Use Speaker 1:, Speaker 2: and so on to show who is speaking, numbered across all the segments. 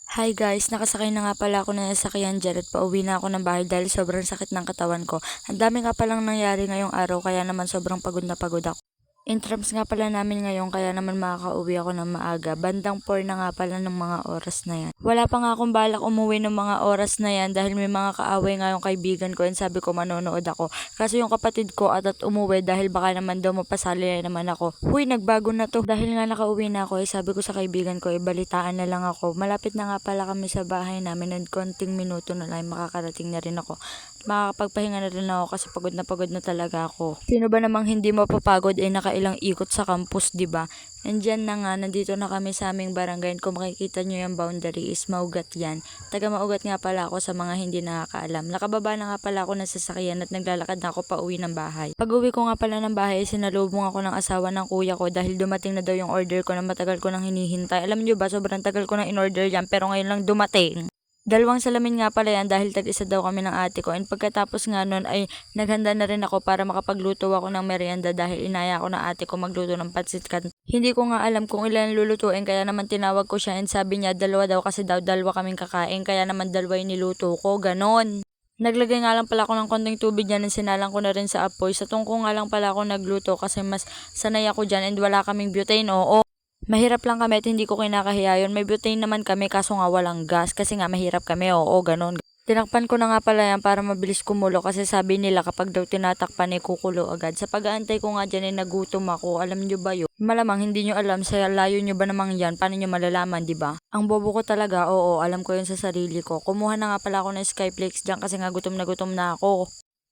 Speaker 1: Hi guys, nakasakay na nga pala ako ng sasakyan dyan at pauwi na ako ng bahay dahil sobrang sakit ng katawan ko. Ang dami nga palang nangyari ngayong araw kaya naman sobrang pagod na pagod ako. Intrams nga pala namin ngayon kaya naman makakauwi ako ng maaga. Bandang 4 na nga pala ng mga oras na yan. Wala pa nga akong balak umuwi ng mga oras na yan dahil may mga kaaway nga yung kaibigan ko and sabi ko manonood ako. Kaso yung kapatid ko at umuwi dahil baka naman daw mapasali na naman ako. Huy, nagbago na to. Dahil nga nakauwi na ako sabi ko sa kaibigan ko balitaan na lang ako. Malapit na nga pala kami sa bahay namin and konting minuto na lang makakarating na rin ako. Makakapagpahinga na rin ako kasi pagod na talaga ako. Sino ba namang hindi mapapagod nakailang ikot sa campus, 'di ba? Nandiyan na nga, nandito na kami sa aming barangay. Kung makikita nyo yung boundary is Maugat yan. Taga Maugat nga pala ako sa mga hindi nakakaalam. Nakababa na nga pala ako ng sasakyan at naglalakad na ako pa uwi ng bahay. Pag uwi ko nga pala ng bahay, sinalubong ako ng asawa ng kuya ko dahil dumating na daw yung order ko na matagal ko nang hinihintay. Alam nyo ba, sobrang tagal ko nang in-order yan pero ngayon lang dumating. Dalawang salamin nga pala yan dahil tag-isa daw kami ng ate ko. And pagkatapos nga nun ay naghanda na rin ako para makapagluto ako ng merienda dahil inaya ko ng ate ko magluto ng pancit canton. Hindi ko nga alam kung ilan lulutuin kaya naman tinawag ko siya and sabi niya dalawa daw kasi dalawa kaming kakain kaya naman dalawa yung niluto ko. Ganon. Naglagay nga lang pala ako ng konting tubig dyan and sinalang ko na rin sa apoy. Sa tungko nga lang pala ako nagluto kasi mas sanay ako dyan and wala kaming butane. Oo. Mahirap lang kami at hindi ko kinakahiya yun. May butane naman kami kaso nga walang gas kasi nga mahirap kami. Oo, ganun. Tinakpan ko na nga pala yan para mabilis kumulo kasi sabi nila kapag daw tinatakpan kukulo agad. Sa pag-aantay ko nga dyan nagutom ako. Alam nyo ba yun? Malamang hindi nyo alam sa layo nyo ba namang yan? Paano nyo malalaman, di ba? Ang bobo ko talaga, oo, alam ko yun sa sarili ko. Kumuha na nga pala ako ng Skyflakes dyan kasi nga gutom na ako.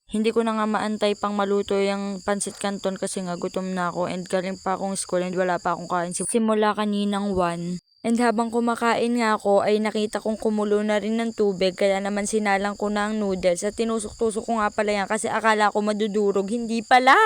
Speaker 1: Hindi ko na nga maantay pang maluto yung pancit canton kasi nga gutom na ako and galing pa akong school and wala pa akong kain simula kaninang 1. And habang kumakain nga ako ay nakita kong kumulo na rin ng tubig kaya naman sinalang ko na ang noodles at tinusok-tusok ko nga pala yan kasi akala ko madudurog, hindi pala.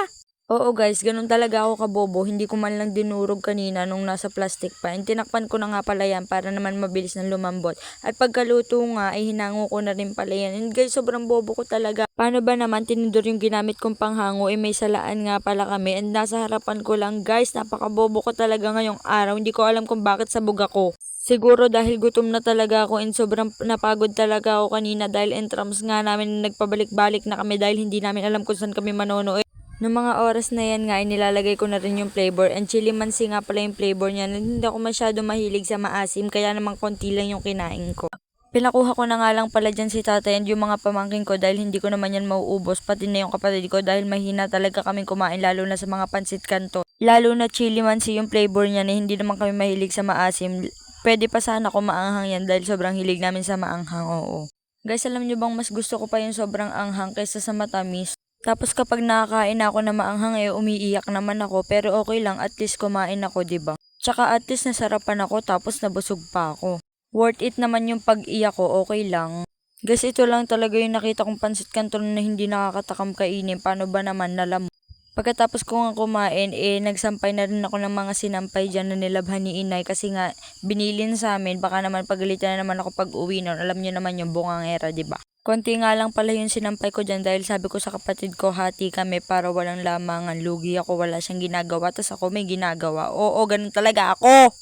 Speaker 1: Oo guys, ganun talaga ako kabobo. Hindi ko man lang dinurog kanina nung nasa plastic pa. And tinakpan ko na nga pala yan para naman mabilis na lumambot. At pagkaluto nga ay hinango ko na rin pala yan. And guys, sobrang bobo ko talaga. Paano ba naman tinidor yung ginamit kong panghango? May salaan nga pala kami. And nasa harapan ko lang guys, napakabobo ko talaga ngayong araw. Hindi ko alam kung bakit sabog ako. Siguro dahil gutom na talaga ako and sobrang napagod talaga ako kanina dahil entrams nga namin nagpabalik-balik na kami dahil hindi namin alam kung saan kami manonood. Noong mga oras na yan nga, nilalagay ko na rin yung flavor. And chili mansi nga pala yung flavor niya. Hindi ako masyado mahilig sa maasim, kaya naman konti lang yung kinain ko. Pinakuha ko na nga lang pala dyan si tatay and yung mga pamangkin ko dahil hindi ko naman yan mauubos. Pati na yung kapatid ko dahil mahina talaga kaming kumain lalo na sa mga pancit canton. Lalo na chili mansi yung flavor niya na hindi naman kami mahilig sa maasim. Pwede pa sana ko maanghang yan dahil sobrang hilig namin sa maanghang, oo. Guys, alam nyo bang mas gusto ko pa yung sobrang anghang kaysa sa matamis? Tapos kapag nakakain ako na maanghang umiiyak naman ako pero okay lang at least kumain ako, 'di ba? Tsaka at least nasarapan ako tapos nabusog pa ako. Worth it naman yung pag-iyak ko, okay lang. Guys, ito lang talaga yung nakita kong pancit canton na hindi nakakatakam kainin. Paano ba naman nalam? Pagkatapos ko nga kumain, nagsampay na rin ako ng mga sinampay dyan na nilabhan ni inay kasi nga binilin sa amin. Baka naman pagalitan na naman ako pag uwi nun. Alam nyo naman yung bungangera, diba? Konti nga lang pala yung sinampay ko dyan dahil sabi ko sa kapatid ko hati kami para walang lamangan. Lugi ako, wala siyang ginagawa. Tapos ako may ginagawa. Oo, ganun talaga ako.